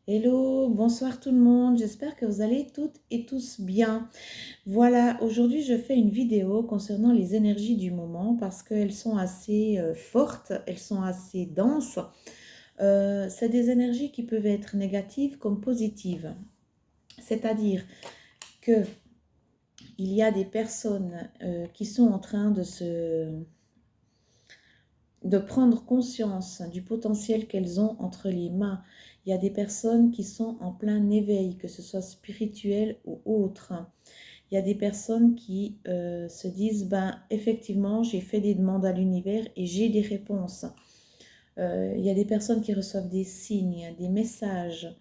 Hello, bonsoir tout le monde, j'espère que vous allez toutes et tous bien. Voilà, aujourd'hui je fais une vidéo concernant les énergies du moment parce qu'elles sont assez fortes, elles sont assez denses. C'est des énergies qui peuvent être négatives comme positives. C'est-à-dire que il y a des personnes qui sont en train de prendre conscience du potentiel qu'elles ont entre les mains. Il y a des personnes qui sont en plein éveil, que ce soit spirituel ou autre. Il y a des personnes qui se disent, ben effectivement, j'ai fait des demandes à l'univers et j'ai des réponses. Il y a des personnes qui reçoivent des signes, des messages,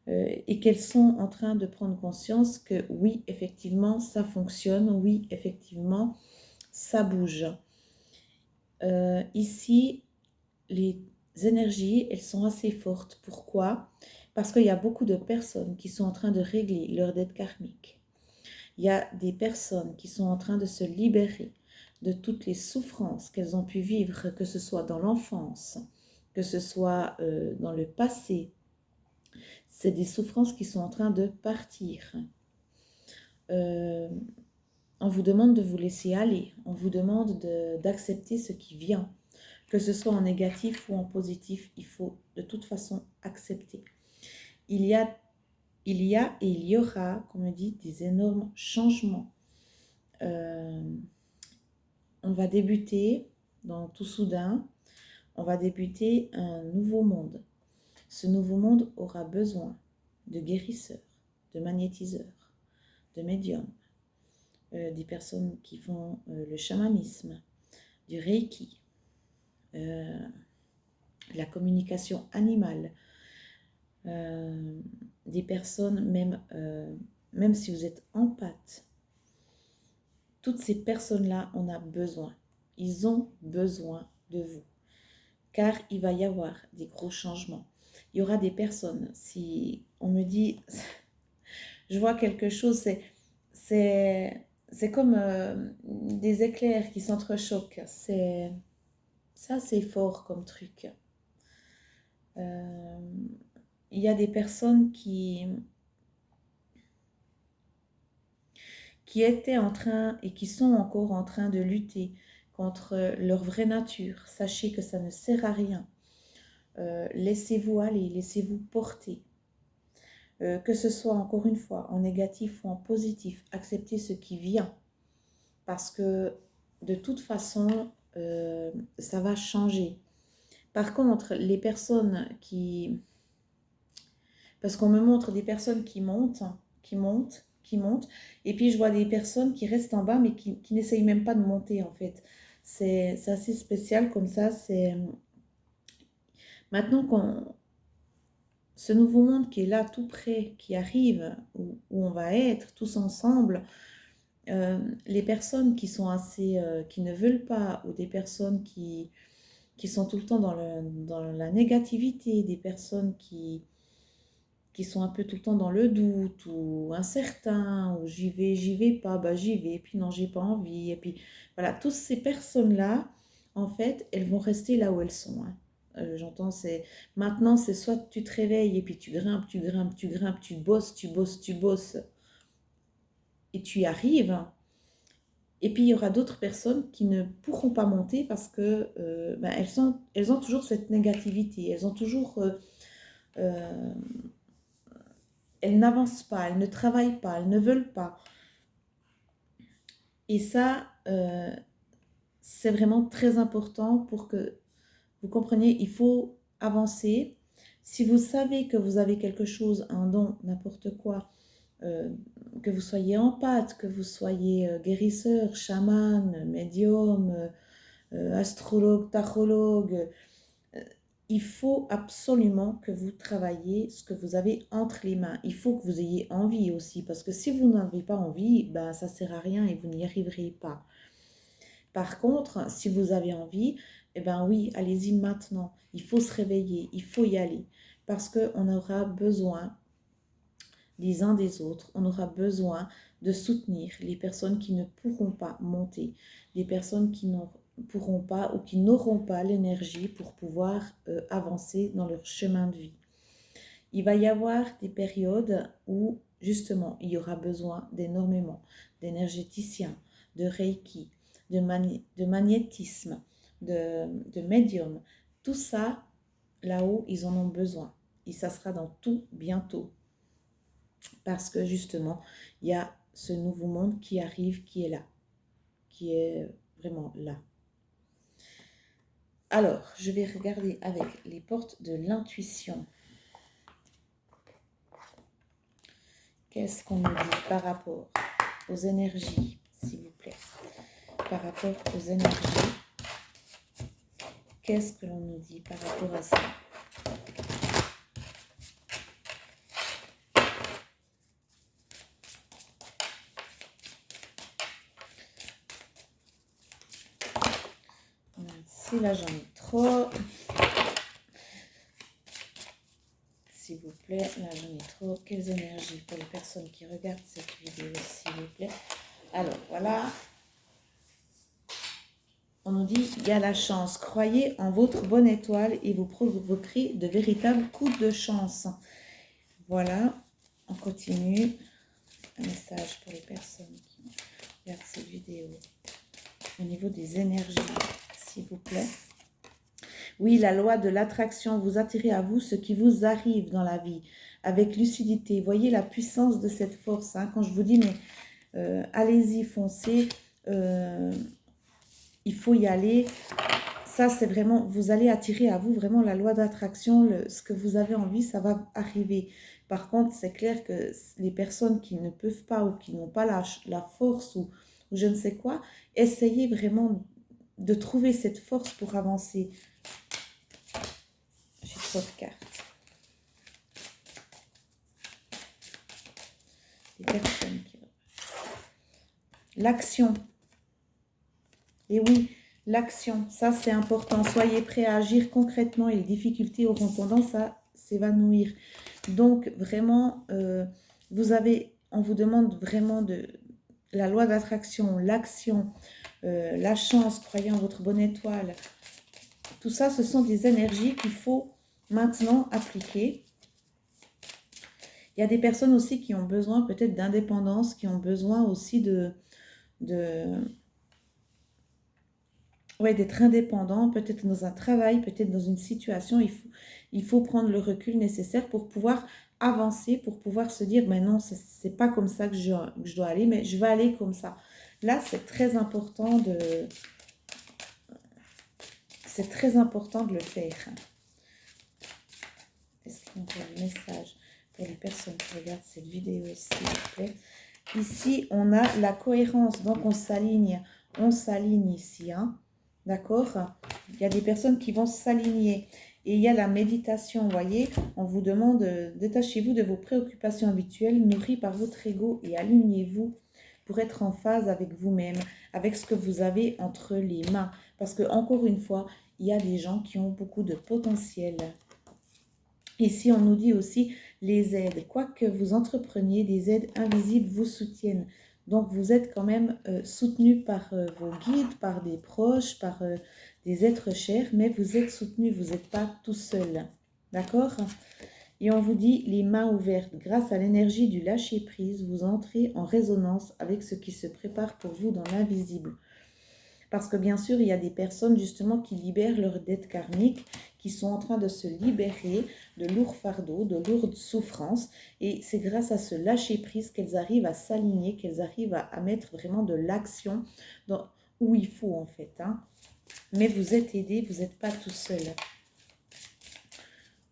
et qu'elles sont en train de prendre conscience que oui, effectivement, ça fonctionne, oui, effectivement, ça bouge. Ici, les énergies, elles sont assez fortes. Pourquoi? Parce qu'il y a beaucoup de personnes qui sont en train de régler leur dette karmique. Il y a des personnes qui sont en train de se libérer de toutes les souffrances qu'elles ont pu vivre, que ce soit dans l'enfance, que ce soit dans le passé. C'est des souffrances qui sont en train de partir. Euh, on vous demande de vous laisser aller. On vous demande d'accepter ce qui vient. Que ce soit en négatif ou en positif, il faut de toute façon accepter. Il y a, il y a et il y aura, comme on dit, des énormes changements. On va débuter dans tout soudain, on va débuter un nouveau monde. Ce nouveau monde aura besoin de guérisseurs, de magnétiseurs, de médiums, des personnes qui font le chamanisme, du reiki, la communication animale, des personnes même si vous êtes empathe. Toutes ces personnes-là, on a besoin. Ils ont besoin de vous. Car il va y avoir des gros changements. Il y aura des personnes, si on me dit, je vois quelque chose, c'est comme des éclairs qui s'entrechoquent. C'est assez fort comme truc. Euh, il y a des personnes qui étaient en train et qui sont encore en train de lutter contre leur vraie nature. Sachez que ça ne sert à rien. Laissez-vous aller, laissez-vous porter. Que ce soit encore une fois en négatif ou en positif, acceptez ce qui vient. Parce que de toute façon, ça va changer. Par contre, les personnes qui... Parce qu'on me montre des personnes qui montent, qui montent, qui montent, et puis je vois des personnes qui restent en bas, mais qui n'essayent même pas de monter, en fait. C'est assez spécial comme ça. C'est maintenant qu'on... Ce nouveau monde qui est là, tout près, qui arrive, où on va être tous ensemble, les personnes qui sont assez... qui ne veulent pas, ou des personnes qui sont tout le temps dans la négativité, des personnes qui sont un peu tout le temps dans le doute ou incertain, ou j'y vais pas, bah j'y vais, et puis non, j'ai pas envie, et puis voilà, toutes ces personnes-là, en fait, elles vont rester là où elles sont. Hein. J'entends, c'est maintenant, c'est soit tu te réveilles et puis tu grimpes, tu grimpes, tu grimpes, tu bosses, tu bosses, tu bosses, et tu y arrives. Hein. Et puis il y aura d'autres personnes qui ne pourront pas monter parce que ben, elles ont toujours cette négativité, elles ont toujours euh, elles n'avancent pas, elles ne travaillent pas, elles ne veulent pas. Et ça, c'est vraiment très important pour que vous compreniez, il faut avancer. Si vous savez que vous avez quelque chose, un don, n'importe quoi, euh, que vous soyez empathe, que vous soyez guérisseur, chaman, médium, astrologue, tarologue, il faut absolument que vous travaillez ce que vous avez entre les mains. Il faut que vous ayez envie aussi, parce que si vous n'avez pas envie, ben, ça ne sert à rien et vous n'y arriverez pas. Par contre, si vous avez envie, eh ben oui, allez-y maintenant. Il faut se réveiller, il faut y aller, parce qu'on aura besoin les uns des autres, on aura besoin de soutenir les personnes qui ne pourront pas monter, les personnes qui ne pourront pas ou qui n'auront pas l'énergie pour pouvoir avancer dans leur chemin de vie. Il va y avoir des périodes où, justement, il y aura besoin d'énormément d'énergéticiens, de Reiki, de magnétisme, de médium. Tout ça, là-haut, ils en ont besoin. Et ça sera dans tout bientôt. Parce que, justement, il y a ce nouveau monde qui arrive, qui est là. Qui est vraiment là. Alors, je vais regarder avec les portes de l'intuition. Qu'est-ce qu'on nous dit par rapport aux énergies, s'il vous plaît? Par rapport aux énergies, qu'est-ce que l'on nous dit par rapport à ça? Merci, là j'en ai trop. S'il vous plaît, là j'en ai trop. Quelles énergies pour les personnes qui regardent cette vidéo, s'il vous plaît? Alors, voilà. On nous dit, il y a la chance. Croyez en votre bonne étoile et vous provoquerez de véritables coups de chance. Voilà, on continue. Un message pour les personnes qui regardent cette vidéo. Au niveau des énergies, s'il vous plaît. Oui, la loi de l'attraction, vous attirez à vous ce qui vous arrive dans la vie avec lucidité. Voyez la puissance de cette force. Hein. Quand je vous dis, mais allez-y, foncez, il faut y aller. Ça, c'est vraiment, vous allez attirer à vous vraiment la loi d'attraction. Ce que vous avez envie, ça va arriver. Par contre, c'est clair que les personnes qui ne peuvent pas ou qui n'ont pas la force ou je ne sais quoi, essayez vraiment de trouver cette force pour avancer. J'ai trop de cartes. Les personnes qui... L'action. Et oui, l'action, ça c'est important. Soyez prêts à agir concrètement et les difficultés auront tendance à s'évanouir. Donc vraiment, on vous demande vraiment de la loi d'attraction, l'action, la chance, croyez en votre bonne étoile. Tout ça, ce sont des énergies qu'il faut maintenant appliquer. Il y a des personnes aussi qui ont besoin peut-être d'indépendance, qui ont besoin aussi d'être indépendant, peut-être dans un travail, peut-être dans une situation. Il faut prendre le recul nécessaire pour pouvoir avancer, pour pouvoir se dire, mais non, c'est pas comme ça que je dois aller, mais je vais aller comme ça. Là, c'est très important de le faire. Est-ce qu'il y a encore un message pour les personnes qui regardent cette vidéo, s'il vous plaît? Ici, on a la cohérence, donc on s'aligne ici, hein. D'accord? Il y a des personnes qui vont s'aligner. Et il y a la méditation, vous voyez. On vous demande, détachez-vous de vos préoccupations habituelles, nourries par votre ego, et alignez-vous pour être en phase avec vous-même, avec ce que vous avez entre les mains. Parce que, encore une fois, il y a des gens qui ont beaucoup de potentiel. Ici, on nous dit aussi les aides. Quoi que vous entrepreniez, des aides invisibles vous soutiennent. Donc, vous êtes quand même soutenu par vos guides, par des proches, par des êtres chers, mais vous êtes soutenu, vous n'êtes pas tout seul. D'accord? Et on vous dit les mains ouvertes. Grâce à l'énergie du lâcher-prise, vous entrez en résonance avec ce qui se prépare pour vous dans l'invisible. Parce que bien sûr, il y a des personnes justement qui libèrent leurs dettes karmiques, qui sont en train de se libérer de lourds fardeaux, de lourdes souffrances. Et c'est grâce à ce lâcher-prise qu'elles arrivent à s'aligner, qu'elles arrivent à mettre vraiment de l'action où il faut en fait. Hein. Mais vous êtes aidés, vous n'êtes pas tout seul.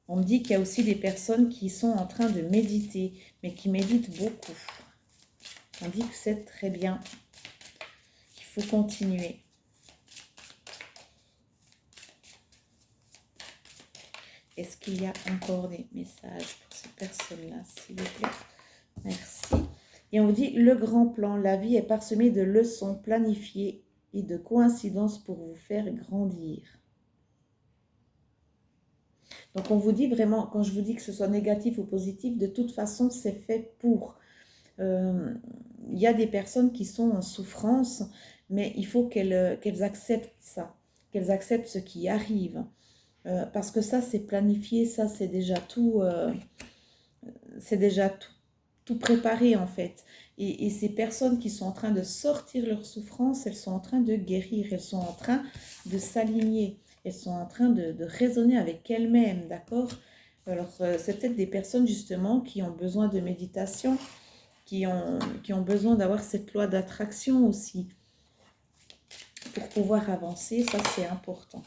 On me dit qu'il y a aussi des personnes qui sont en train de méditer, mais qui méditent beaucoup. On dit que c'est très bien, qu'il faut continuer. Est-ce qu'il y a encore des messages pour ces personnes-là, s'il vous plaît? Merci. Et on vous dit, le grand plan, la vie est parsemée de leçons planifiées et de coïncidences pour vous faire grandir. Donc, on vous dit vraiment, quand je vous dis que ce soit négatif ou positif, de toute façon, c'est fait pour. Il y a des personnes qui sont en souffrance, mais il faut qu'elles acceptent ça, qu'elles acceptent ce qui arrive. Parce que ça, c'est planifié, ça, c'est déjà tout préparé en fait. Et ces personnes qui sont en train de sortir leur souffrance, elles sont en train de guérir, elles sont en train de s'aligner, elles sont en train de raisonner avec elles-mêmes, d'accord? Alors, c'est peut-être des personnes justement qui ont besoin de méditation, qui ont besoin d'avoir cette loi d'attraction aussi pour pouvoir avancer, ça c'est important.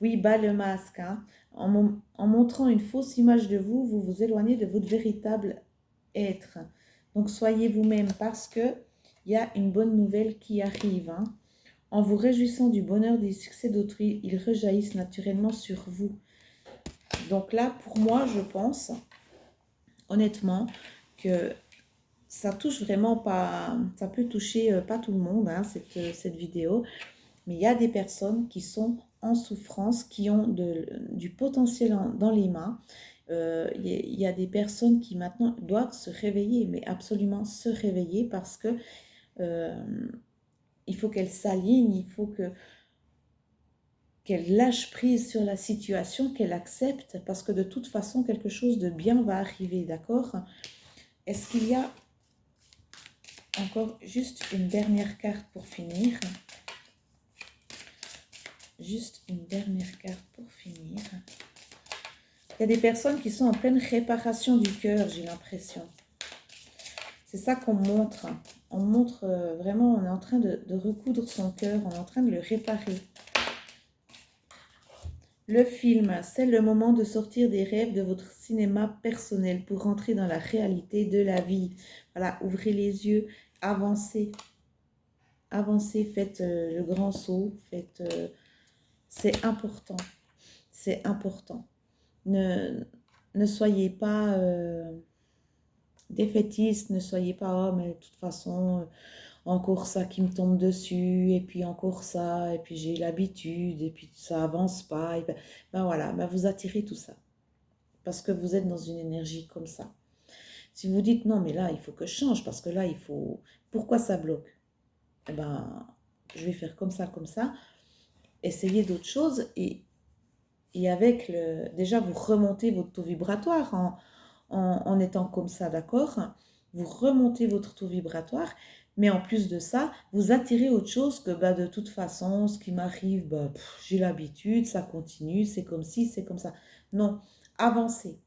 Oui, bas le masque, hein. En montrant une fausse image de vous, vous vous éloignez de votre véritable être. Donc soyez vous-même parce que il y a une bonne nouvelle qui arrive, hein. En vous réjouissant du bonheur des succès d'autrui, ils rejaillissent naturellement sur vous. Donc là, pour moi, je pense honnêtement que ça touche vraiment pas, ça peut toucher pas tout le monde, hein, cette vidéo, mais il y a des personnes qui sont en souffrance, qui ont du potentiel dans les mains. Il y a des personnes qui maintenant doivent se réveiller, mais absolument se réveiller parce que euh, il faut qu'elles s'alignent, il faut qu'elles lâchent prise sur la situation, qu'elles acceptent parce que de toute façon, quelque chose de bien va arriver, d'accord? Est-ce qu'il y a encore juste une dernière carte pour finir? Juste une dernière carte pour finir. Il y a des personnes qui sont en pleine réparation du cœur, j'ai l'impression. C'est ça qu'on montre. On montre vraiment, on est en train de recoudre son cœur, on est en train de le réparer. Le film, c'est le moment de sortir des rêves de votre cinéma personnel pour rentrer dans la réalité de la vie. Voilà, ouvrez les yeux, avancez. Avancez, faites le grand saut, c'est important. C'est important. Ne soyez pas défaitiste, ne soyez pas, oh, mais de toute façon, encore ça qui me tombe dessus, et puis encore ça, et puis j'ai l'habitude, et puis ça avance pas. Et ben voilà, ben vous attirez tout ça. Parce que vous êtes dans une énergie comme ça. Si vous dites non, mais là, il faut que je change, parce que là, il faut. Pourquoi ça bloque? Eh ben, je vais faire comme ça, essayez d'autres choses, et avec le. Déjà, vous remontez votre taux vibratoire en étant comme ça, d'accord? Vous remontez votre taux vibratoire, mais en plus de ça, vous attirez autre chose que bah, de toute façon, ce qui m'arrive, bah, j'ai l'habitude, ça continue, c'est comme ci, c'est comme ça. Non, avancez.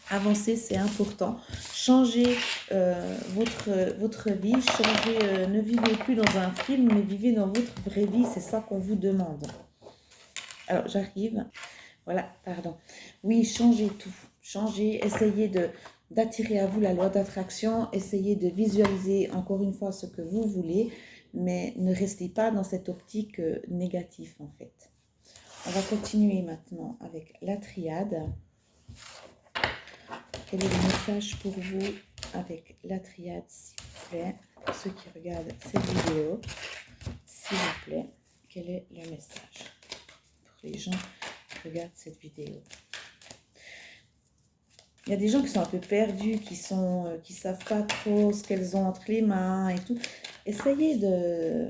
Avancer, c'est important. Changez votre vie, changez, ne vivez plus dans un film, mais vivez dans votre vraie vie, c'est ça qu'on vous demande. Alors, j'arrive. Voilà, pardon. Oui, changez tout. Changez, essayez d'attirer à vous la loi d'attraction, essayez de visualiser encore une fois ce que vous voulez, mais ne restez pas dans cette optique négative en fait. On va continuer maintenant avec la triade. Quel est le message pour vous avec la triade, s'il vous plaît? Pour ceux qui regardent cette vidéo, s'il vous plaît, quel est le message pour les gens qui regardent cette vidéo? Il y a des gens qui sont un peu perdus, qui savent pas trop ce qu'elles ont entre les mains et tout. Essayez de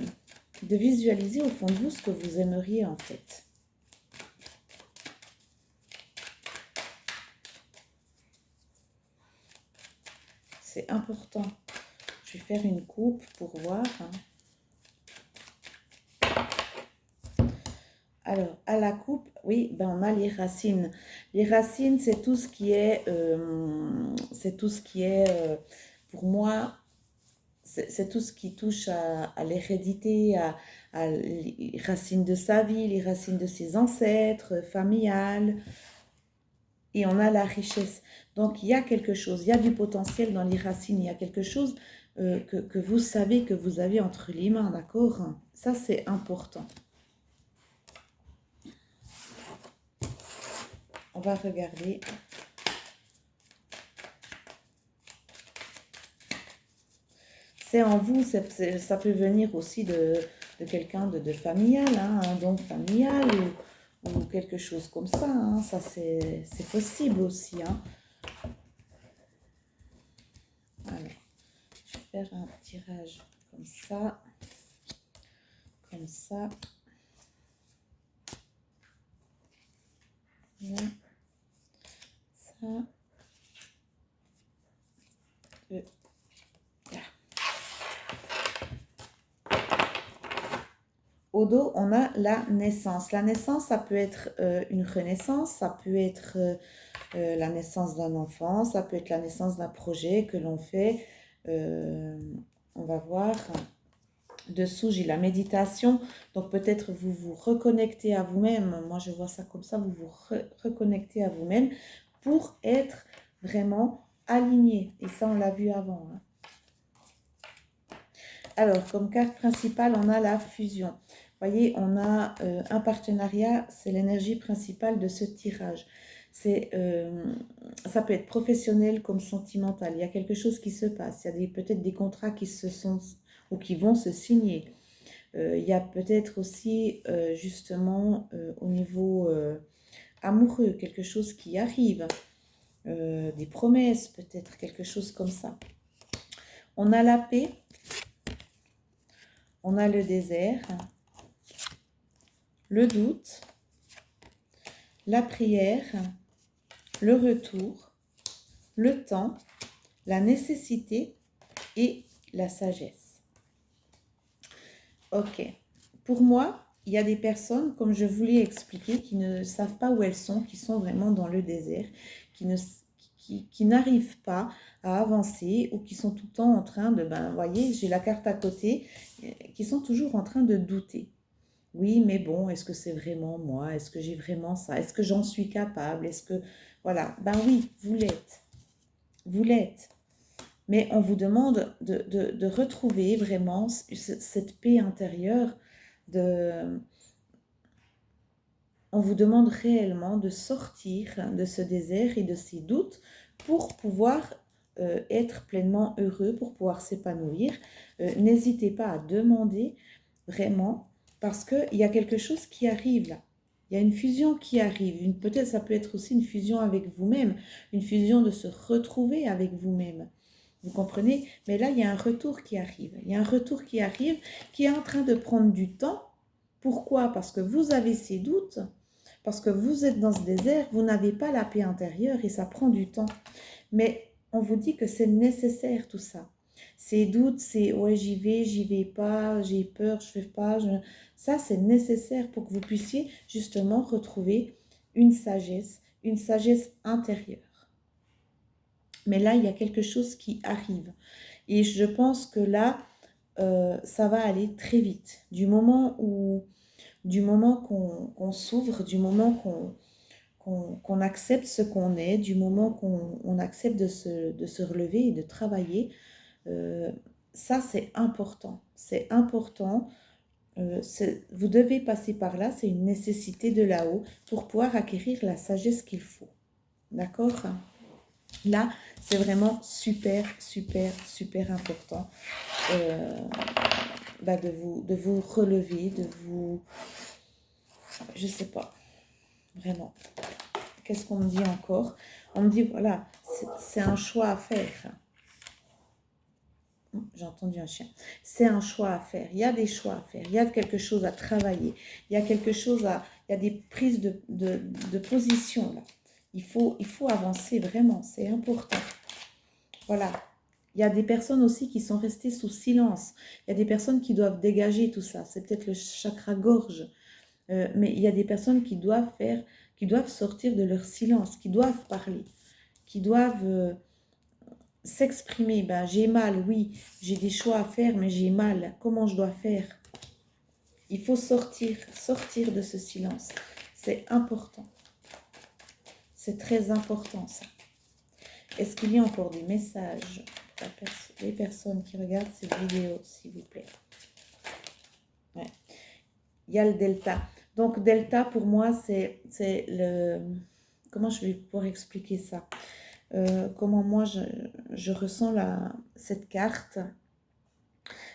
visualiser au fond de vous ce que vous aimeriez en fait. C'est important. Je vais faire une coupe pour voir. Alors, à la coupe, oui, ben on a les racines. Les racines, c'est tout ce qui est, pour moi, c'est tout ce qui touche à l'hérédité, à les racines de sa vie, les racines de ses ancêtres, familiales. Et on a la richesse. Donc, il y a quelque chose, il y a du potentiel dans les racines, il y a quelque chose que vous savez que vous avez entre les mains, d'accord? Ça, c'est important. On va regarder. C'est en vous, ça peut venir aussi de quelqu'un de familial, hein, un don familial ou quelque chose comme ça. Hein. Ça, c'est possible aussi. Hein. Alors, je vais faire un tirage comme ça. Comme ça. Là, ça, là. Au dos, on a la naissance. La naissance, ça peut être une renaissance, ça peut être la naissance d'un enfant, ça peut être la naissance d'un projet que l'on fait. Euh, on va voir. Dessous, j'ai la méditation. Donc peut-être vous vous reconnectez à vous-même. Moi, je vois ça comme ça. Vous vous reconnectez à vous-même pour être vraiment aligné. Et ça, on l'a vu avant. Hein. Alors, comme carte principale, on a la fusion. Vous voyez, on a un partenariat. C'est l'énergie principale de ce tirage. Ça peut être professionnel comme sentimental. Il y a quelque chose qui se passe. Il y a peut-être des contrats qui se sont ou qui vont se signer. Il y a peut-être aussi justement au niveau amoureux quelque chose qui arrive, des promesses peut-être, quelque chose comme ça. On a la paix, on a le désert, le doute, la prière, le retour, le temps, la nécessité et la sagesse. Ok. Pour moi, il y a des personnes, comme je vous l'ai expliqué, qui ne savent pas où elles sont, qui sont vraiment dans le désert, qui n'arrivent pas à avancer ou qui sont tout le temps en train de, vous voyez, j'ai la carte à côté, qui sont toujours en train de douter. Oui, mais bon, est-ce que c'est vraiment moi? Est-ce que j'ai vraiment ça? Est-ce que j'en suis capable? Est-ce que, voilà, oui, vous l'êtes. Vous l'êtes. Mais on vous demande de retrouver vraiment cette paix intérieure. On vous demande réellement de sortir de ce désert et de ces doutes pour pouvoir être pleinement heureux, pour pouvoir s'épanouir. N'hésitez pas à demander vraiment parce qu'il y a quelque chose qui arrive là. Il y a une fusion qui arrive. Peut-être ça peut être aussi une fusion avec vous-même, une fusion de se retrouver avec vous-même. Vous comprenez? Mais là, il y a un retour qui arrive. Il y a un retour qui arrive qui est en train de prendre du temps. Pourquoi? Parce que vous avez ces doutes, parce que vous êtes dans ce désert, vous n'avez pas la paix intérieure et ça prend du temps. Mais on vous dit que c'est nécessaire tout ça. Ces doutes, c'est ouais, j'y vais pas, j'ai peur, je fais pas. Ça, c'est nécessaire pour que vous puissiez justement retrouver une sagesse intérieure. Mais là, il y a quelque chose qui arrive. Et je pense que là, ça va aller très vite. Du moment qu'on s'ouvre, du moment qu'on accepte ce qu'on est, du moment qu'on accepte de se relever et de travailler, ça c'est important. C'est important. Vous devez passer par là, c'est une nécessité de là-haut pour pouvoir acquérir la sagesse qu'il faut. D'accord ? Là, c'est vraiment super, super, super important de vous relever, je sais pas, vraiment. Qu'est-ce qu'on me dit encore? On me dit, voilà, c'est un choix à faire. J'ai entendu un chien. C'est un choix à faire. Il y a des choix à faire. Il y a quelque chose à travailler. Il y a quelque chose il y a des prises de position là. Il faut avancer vraiment. C'est important. Voilà. Il y a des personnes aussi qui sont restées sous silence. Il y a des personnes qui doivent dégager tout ça. C'est peut-être le chakra gorge. Mais il y a des personnes qui doivent sortir de leur silence, qui doivent parler, qui doivent s'exprimer. J'ai mal, oui, j'ai des choix à faire, mais j'ai mal. Comment je dois faire? Il faut sortir de ce silence. C'est important. C'est très important, ça. Est-ce qu'il y a encore des messages les personnes qui regardent cette vidéo, s'il vous plaît? Ouais. Il y a le delta. Donc, delta, pour moi, c'est le... Comment je vais pouvoir expliquer ça? Comment moi, je ressens cette carte.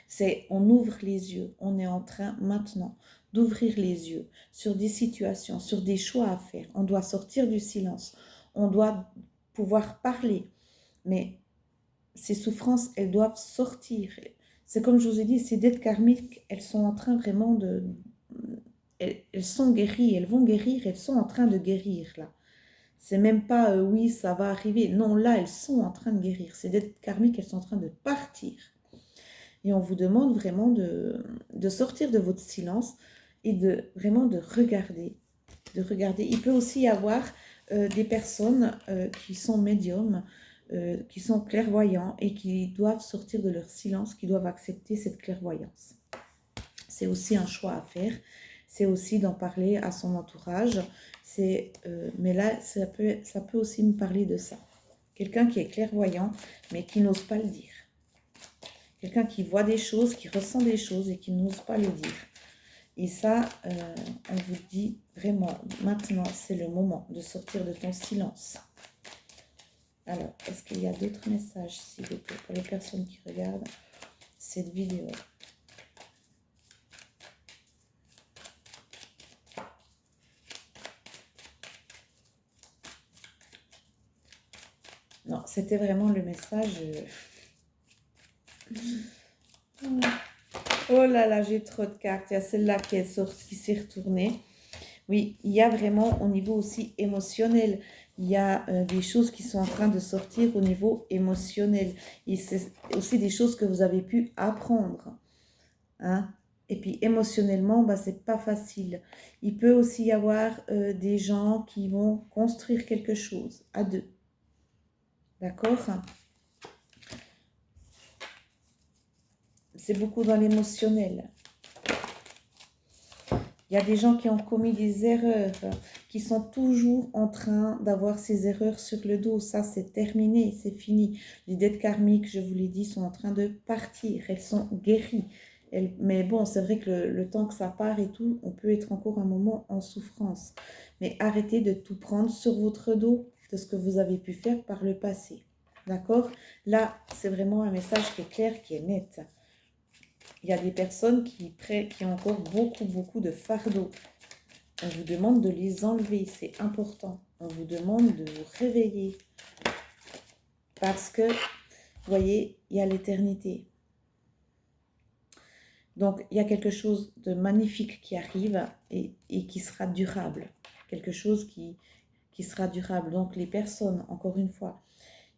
C'est on ouvre les yeux. On est en train maintenant d'ouvrir les yeux sur des situations, sur des choix à faire. On doit sortir du silence. On doit pouvoir parler. Mais ces souffrances, elles doivent sortir. C'est comme je vous ai dit, ces dettes karmiques, elles sont en train vraiment elles sont guéries, elles vont guérir, elles sont en train de guérir là. C'est même pas oui, ça va arriver. Non, là, elles sont en train de guérir. Ces dettes karmiques, elles sont en train de partir. Et on vous demande vraiment de sortir de votre silence et de vraiment de regarder. De regarder. Il peut aussi y avoir des personnes qui sont médiums, qui sont clairvoyants et qui doivent sortir de leur silence, qui doivent accepter cette clairvoyance. C'est aussi un choix à faire. C'est aussi d'en parler à son entourage. Mais là, ça peut aussi me parler de ça. Quelqu'un qui est clairvoyant, mais qui n'ose pas le dire. Quelqu'un qui voit des choses, qui ressent des choses et qui n'ose pas le dire. Et ça, on vous dit vraiment, maintenant, c'est le moment de sortir de ton silence. Alors, est-ce qu'il y a d'autres messages, s'il vous plaît, pour les personnes qui regardent cette vidéo? Non, c'était vraiment le message. Oh là là, j'ai trop de cartes. Il y a celle-là qui est sortie, qui s'est retournée. Oui, il y a vraiment au niveau aussi émotionnel. Il y a des choses qui sont en train de sortir au niveau émotionnel. Et c'est aussi des choses que vous avez pu apprendre. Hein? Et puis émotionnellement, bah, c'est pas facile. Il peut aussi y avoir des gens qui vont construire quelque chose à deux. D'accord? C'est beaucoup dans l'émotionnel. Il y a des gens qui ont commis des erreurs, qui sont toujours en train d'avoir ces erreurs sur le dos. Ça, c'est terminé, c'est fini. Les dettes karmiques, je vous l'ai dit, sont en train de partir. Elles sont guéries. Mais bon, c'est vrai que le temps que ça part et tout, on peut être encore un moment en souffrance. Mais arrêtez de tout prendre sur votre dos de ce que vous avez pu faire par le passé. D'accord? Là, c'est vraiment un message qui est clair, qui est net. Il y a des personnes qui ont encore beaucoup de fardeaux. On vous demande de les enlever, c'est important. On vous demande de vous réveiller. Parce que, vous voyez, il y a l'éternité. Donc, il y a quelque chose de magnifique qui arrive et qui sera durable. Quelque chose qui sera durable. Donc, les personnes, encore une fois,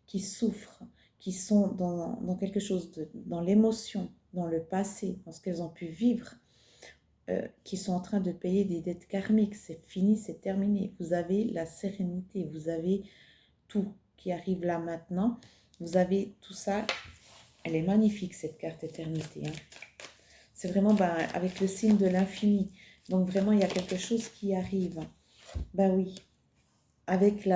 qui souffrent, qui sont dans quelque chose, dans l'émotion, dans le passé, dans ce qu'elles ont pu vivre, qui sont en train de payer des dettes karmiques. C'est fini, c'est terminé. Vous avez la sérénité, vous avez tout qui arrive là maintenant. Vous avez tout ça. Elle est magnifique, cette carte éternité. Hein. C'est vraiment avec le signe de l'infini. Donc vraiment, il y a quelque chose qui arrive. Ben oui, avec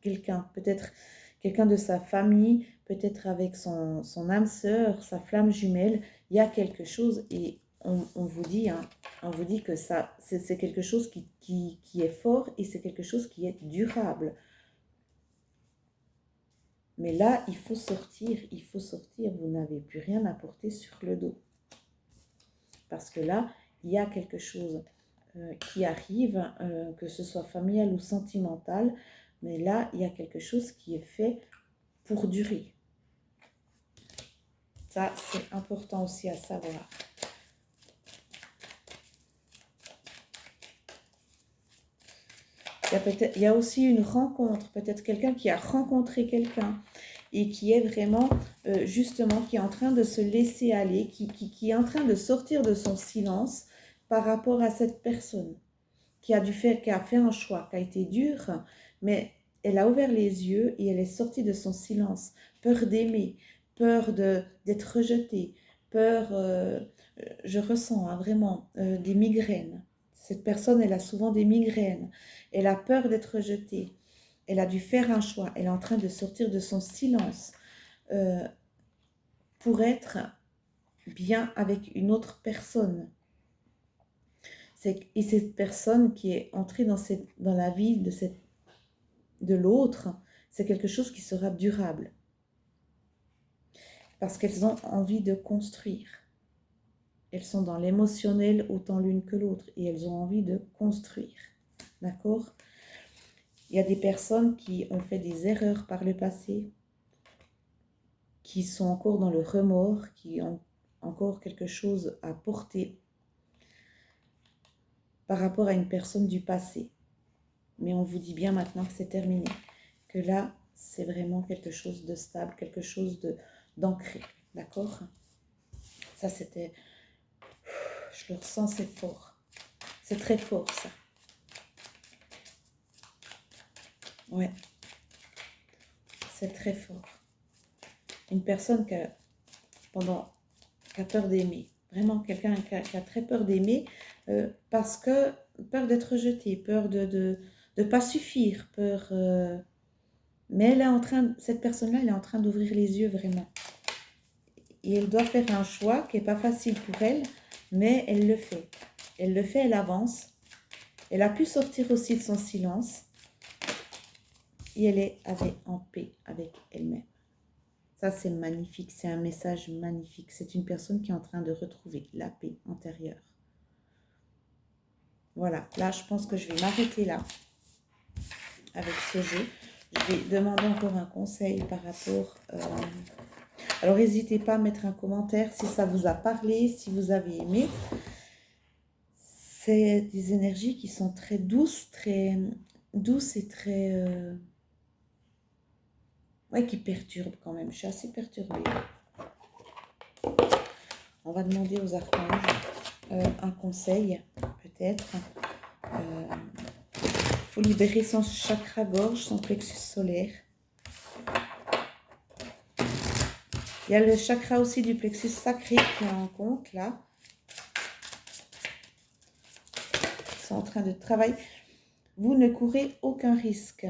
quelqu'un, peut-être quelqu'un de sa famille, peut-être avec son âme sœur, sa flamme jumelle. Il y a quelque chose et on vous dit, hein, on vous dit que ça, c'est quelque chose qui est fort et c'est quelque chose qui est durable. Mais là, il faut sortir, vous n'avez plus rien à porter sur le dos. Parce que là, il y a quelque chose qui arrive, que ce soit familial ou sentimental, mais là, il y a quelque chose qui est fait pour durer. Ça, c'est important aussi à savoir. Il y a aussi une rencontre, peut-être quelqu'un qui a rencontré quelqu'un et qui est vraiment, justement, qui est en train de se laisser aller, qui est en train de sortir de son silence par rapport à cette personne qui a fait un choix, qui a été dur, mais elle a ouvert les yeux et elle est sortie de son silence. Peur d'aimer, peur d'être rejetée, peur, je ressens hein, vraiment des migraines. Cette personne, elle a souvent des migraines. Elle a peur d'être rejetée. Elle a dû faire un choix. Elle est en train de sortir de son silence pour être bien avec une autre personne. Et cette personne qui est entrée dans la vie de l'autre, c'est quelque chose qui sera durable. Parce qu'elles ont envie de construire. Elles sont dans l'émotionnel autant l'une que l'autre et elles ont envie de construire. D'accord? Il y a des personnes qui ont fait des erreurs par le passé, qui sont encore dans le remords, qui ont encore quelque chose à porter par rapport à une personne du passé. Mais on vous dit bien maintenant que c'est terminé. Que là, c'est vraiment quelque chose de stable, quelque chose d'ancré. D'accord? Ça, c'était... Je le ressens, c'est fort. C'est très fort, ça. Ouais, c'est très fort. Une personne qui a peur d'aimer. Vraiment, quelqu'un qui a très peur d'aimer parce que peur d'être rejeté, peur de ne pas suffire, peur... mais elle est cette personne-là, elle est en train d'ouvrir les yeux vraiment. Et elle doit faire un choix qui n'est pas facile pour elle, mais elle le fait. Elle le fait, elle avance. Elle a pu sortir aussi de son silence. Et elle est en paix avec elle-même. Ça, c'est magnifique. C'est un message magnifique. C'est une personne qui est en train de retrouver la paix intérieure. Voilà. Là, je pense que je vais m'arrêter là avec ce jeu. Je vais demander encore un conseil par rapport... Alors, n'hésitez pas à mettre un commentaire si ça vous a parlé, si vous avez aimé. C'est des énergies qui sont très douces et très... ouais, qui perturbent quand même. Je suis assez perturbée. On va demander aux archanges un conseil, peut-être. Il faut libérer son chakra gorge, son plexus solaire. Il y a le chakra aussi du plexus sacré qui est en compte, là. Ils sont en train de travailler. Vous ne courez aucun risque.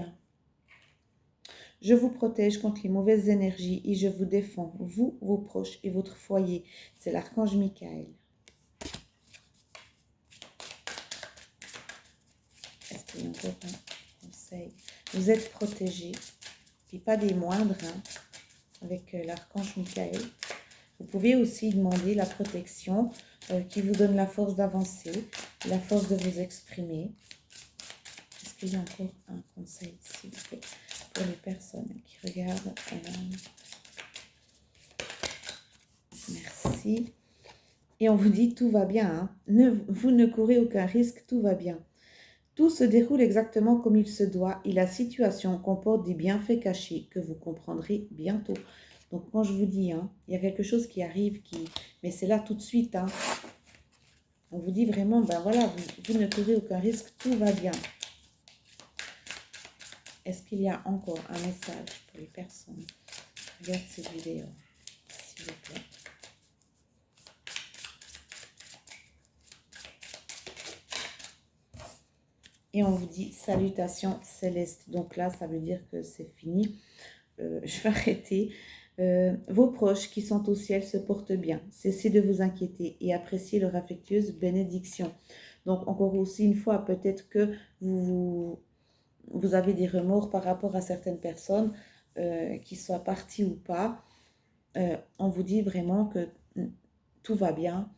Je vous protège contre les mauvaises énergies et je vous défends, vous, vos proches et votre foyer. C'est l'archange Michael. Est-ce qu'il y a encore un conseil? Vous êtes protégés, puis pas des moindres, hein, avec l'archange Michael. Vous pouvez aussi demander la protection qui vous donne la force d'avancer, la force de vous exprimer. Est-ce qu'il y a encore un conseil, s'il vous plaît, pour les personnes qui regardent? Merci. Et on vous dit, tout va bien. Hein. Vous ne courez aucun risque, tout va bien. Tout se déroule exactement comme il se doit et la situation comporte des bienfaits cachés que vous comprendrez bientôt. Donc, quand je vous dis, hein, il y a quelque chose qui arrive, mais c'est là tout de suite. Hein. On vous dit vraiment, ben voilà, vous ne courez aucun risque, tout va bien. Est-ce qu'il y a encore un message pour les personnes qui regardent cette vidéo, s'il vous plaît? Et on vous dit salutations célestes. Donc là, ça veut dire que c'est fini. Je vais arrêter. Vos proches qui sont au ciel se portent bien. Cessez de vous inquiéter et appréciez leur affectueuse bénédiction. Donc encore aussi une fois, peut-être que vous avez des remords par rapport à certaines personnes qui soient parties ou pas. On vous dit vraiment que tout va bien.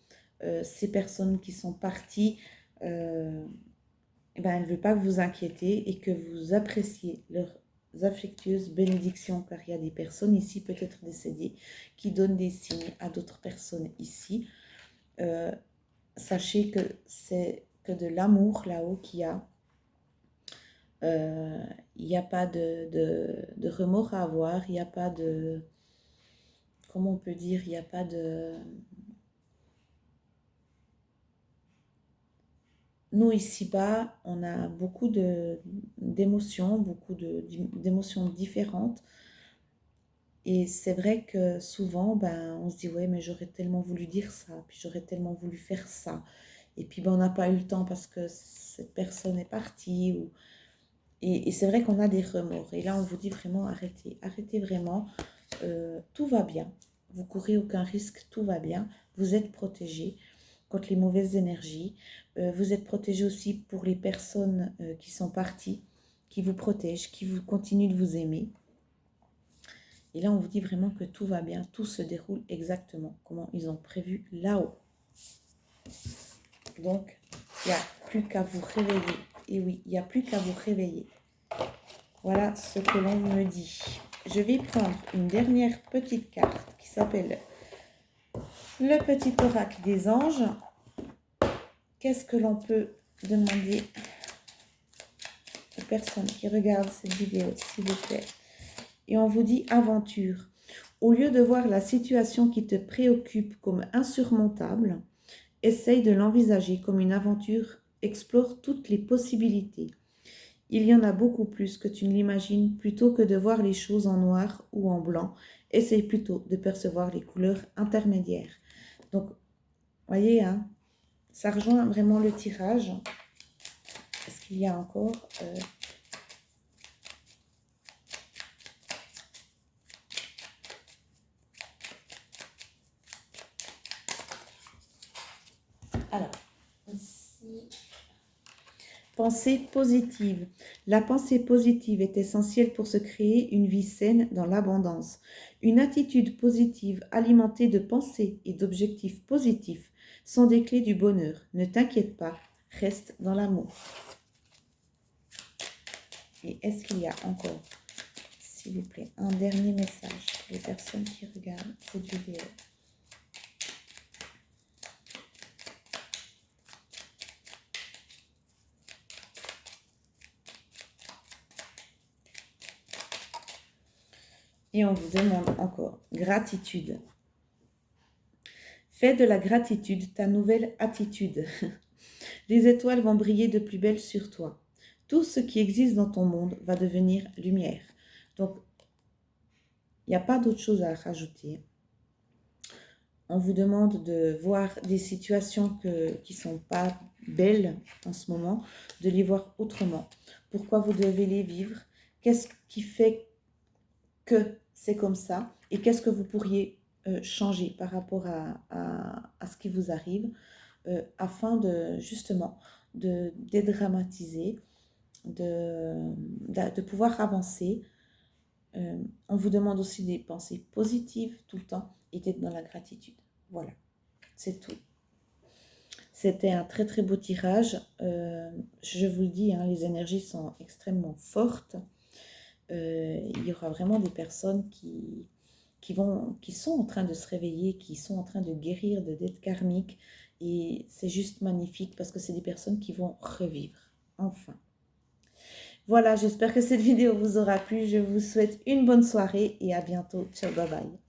Ces personnes qui sont parties, elle ne veut pas que vous inquiétez et que vous appréciez leurs affectueuses bénédictions, car il y a des personnes ici, peut-être décédées, qui donnent des signes à d'autres personnes ici. Sachez que c'est que de l'amour là-haut qu'il y a. Il n'y a pas de remords à avoir, il n'y a pas de... Comment on peut dire? Il n'y a pas de... Nous, ici-bas, on a beaucoup d'émotions, d'émotions différentes. Et c'est vrai que souvent, on se dit, ouais, mais j'aurais tellement voulu dire ça, puis j'aurais tellement voulu faire ça. Et puis, on n'a pas eu le temps parce que cette personne est partie. Et c'est vrai qu'on a des remords. Et là, on vous dit vraiment, arrêtez. Arrêtez vraiment. Tout va bien. Vous courez aucun risque, tout va bien. Vous êtes protégés contre les mauvaises énergies. Vous êtes protégés aussi pour les personnes qui sont parties, qui vous protègent, qui vous continuent de vous aimer. Et là, on vous dit vraiment que tout va bien, tout se déroule exactement comment ils ont prévu là-haut. Donc, il n'y a plus qu'à vous réveiller. Et oui, il n'y a plus qu'à vous réveiller. Voilà ce que l'on me dit. Je vais prendre une dernière petite carte qui s'appelle le petit oracle des anges. Qu'est-ce que l'on peut demander aux personnes qui regardent cette vidéo, s'il vous plaît. Et on vous dit aventure. Au lieu de voir la situation qui te préoccupe comme insurmontable, essaye de l'envisager comme une aventure, explore toutes les possibilités. Il y en a beaucoup plus que tu ne l'imagines. Plutôt que de voir les choses en noir ou en blanc, essaye plutôt de percevoir les couleurs intermédiaires. Donc, voyez, hein, ça rejoint vraiment le tirage. Est-ce qu'il y a encore... Alors, ici... Pensée positive. La pensée positive est essentielle pour se créer une vie saine dans l'abondance. Une attitude positive alimentée de pensées et d'objectifs positifs sont des clés du bonheur. Ne t'inquiète pas, reste dans l'amour. Et est-ce qu'il y a encore, s'il vous plaît, un dernier message pour les personnes qui regardent cette vidéo? Et on vous demande encore, gratitude. Fais de la gratitude ta nouvelle attitude. Les étoiles vont briller de plus belle sur toi. Tout ce qui existe dans ton monde va devenir lumière. Donc, il n'y a pas d'autre chose à rajouter. On vous demande de voir des situations qui ne sont pas belles en ce moment, de les voir autrement. Pourquoi vous devez les vivre? Qu'est-ce qui fait que c'est comme ça? Et qu'est-ce que vous pourriez changer par rapport à ce qui vous arrive afin de, justement, de dédramatiser, de pouvoir avancer. On vous demande aussi des pensées positives tout le temps et d'être dans la gratitude. Voilà, c'est tout. C'était un très très beau tirage. Je vous le dis, hein, les énergies sont extrêmement fortes. Il y aura vraiment des personnes qui sont en train de se réveiller, qui sont en train de guérir de dettes karmiques. Et c'est juste magnifique parce que c'est des personnes qui vont revivre. Enfin. Voilà, j'espère que cette vidéo vous aura plu. Je vous souhaite une bonne soirée et à bientôt. Ciao, bye bye.